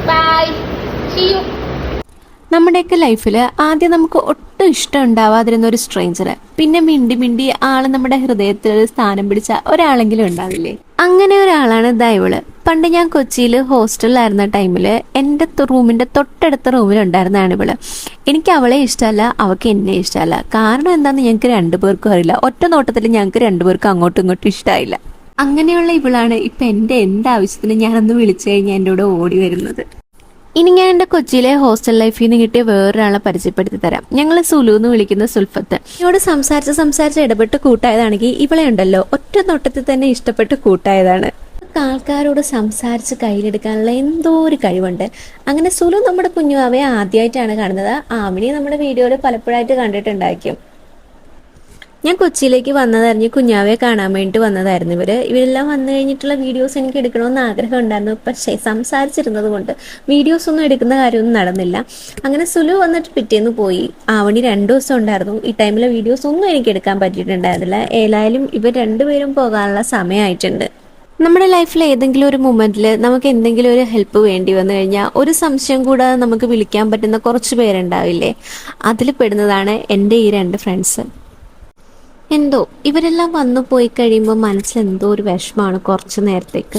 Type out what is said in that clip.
By, see you. നമ്മുടെയൊക്കെ ലൈഫിൽ ആദ്യം നമുക്ക് ഒട്ടും ഇഷ്ടം ഉണ്ടാവാതിരുന്ന ഒരു സ്ട്രേഞ്ചർ, പിന്നെ മിണ്ടി മിണ്ടി ആള് നമ്മുടെ ഹൃദയത്തിൽ സ്ഥാനം പിടിച്ച ഒരാളെങ്കിലും ഉണ്ടാവില്ലേ? അങ്ങനെ ഒരാളാണ് ഇവള്. പണ്ട് ഞാൻ കൊച്ചിയിൽ ഹോസ്റ്റലിലായിരുന്ന ടൈമിൽ എൻ്റെ റൂമിൻ്റെ തൊട്ടടുത്ത റൂമിലുണ്ടായിരുന്നതാണ് ഇവള്. എനിക്ക് അവളെ ഇഷ്ടമല്ല, അവൾക്ക് എന്നെ ഇഷ്ടമല്ല. കാരണം എന്താണെന്ന് ഞങ്ങൾക്ക് രണ്ടുപേർക്കും അറിയില്ല. ഒറ്റ നോട്ടത്തിൽ ഞങ്ങൾക്ക് രണ്ടുപേർക്കും അങ്ങോട്ടും ഇങ്ങോട്ടും ഇഷ്ടമായില്ല. അങ്ങനെയുള്ള ഇവളാണ് ഇപ്പം എൻ്റെ എന്താവശ്യത്തിന് ഞാനൊന്ന് വിളിച്ചു കഴിഞ്ഞാൽ എൻ്റെ കൂടെ ഓടി വരുന്നത്. ഇനി ഞാൻ എൻ്റെ കൊച്ചിയിലെ ഹോസ്റ്റൽ ലൈഫിൽ നിന്ന് കിട്ടിയ വേറൊരാളെ പരിചയപ്പെടുത്തി തരാം. ഞങ്ങൾ സുലു എന്ന് വിളിക്കുന്ന സുൽഫത്ത്. എന്നോട് സംസാരിച്ച് ഇടപെട്ട് കൂട്ടായതാണെങ്കിൽ ഇവളെ ഉണ്ടല്ലോ ഒറ്റ നോട്ടത്തിൽ തന്നെ ഇഷ്ടപ്പെട്ട് കൂട്ടായതാണ്. ആൾക്കാരോട് സംസാരിച്ച് കയ്യിലെടുക്കാനുള്ള എന്തോ ഒരു കഴിവുണ്ട്. അങ്ങനെ സുലു നമ്മുടെ കുഞ്ഞുവാവയെ ആദ്യമായിട്ടാണ് കാണുന്നത്. ആമിനെ നമ്മുടെ വീഡിയോയിൽ പലപ്പോഴായിട്ട് കണ്ടിട്ടുണ്ടായിരിക്കും. ഞാൻ കൊച്ചിയിലേക്ക് വന്നതറിഞ്ഞ് കുഞ്ഞാവയെ കാണാൻ വേണ്ടി വന്നതായിരുന്നു. ഇവരെല്ലാം വന്നു കഴിഞ്ഞിട്ടുള്ള വീഡിയോസ് എനിക്ക് എടുക്കണമെന്ന് ആഗ്രഹം ഉണ്ടായിരുന്നു. പക്ഷേ സംസാരിച്ചിരുന്നത് കൊണ്ട് വീഡിയോസ് ഒന്നും എടുക്കുന്ന കാര്യമൊന്നും നടന്നില്ല. അങ്ങനെ സുലു വന്നിട്ട് പിറ്റേന്ന് പോയി. ആവണി 2 ദിവസം ഉണ്ടായിരുന്നു. ഈ ടൈമിലെ വീഡിയോസ് ഒന്നും എനിക്ക് എടുക്കാൻ പറ്റിയിട്ടുണ്ടായിരുന്നില്ല. ഏതായാലും ഇവർ രണ്ടുപേരും പോകാനുള്ള സമയമായിട്ടുണ്ട്. നമ്മുടെ ലൈഫിൽ ഏതെങ്കിലും ഒരു മൊമെന്റിൽ നമുക്ക് എന്തെങ്കിലും ഒരു ഹെൽപ്പ് വേണ്ടി വന്നു കഴിഞ്ഞാൽ ഒരു സംശയം കൂടാതെ നമുക്ക് വിളിക്കാൻ പറ്റുന്ന കുറച്ച് പേരുണ്ടാവില്ലേ? അതിൽ പെടുന്നതാണ് എൻ്റെ ഈ 2 ഫ്രണ്ട്സ്. എന്തോ ഇവരെല്ലാം വന്നു പോയി കഴിയുമ്പോൾ മനസ്സിലെന്തോ ഒരു വിഷമമാണ് കുറച്ച് നേരത്തേക്ക്.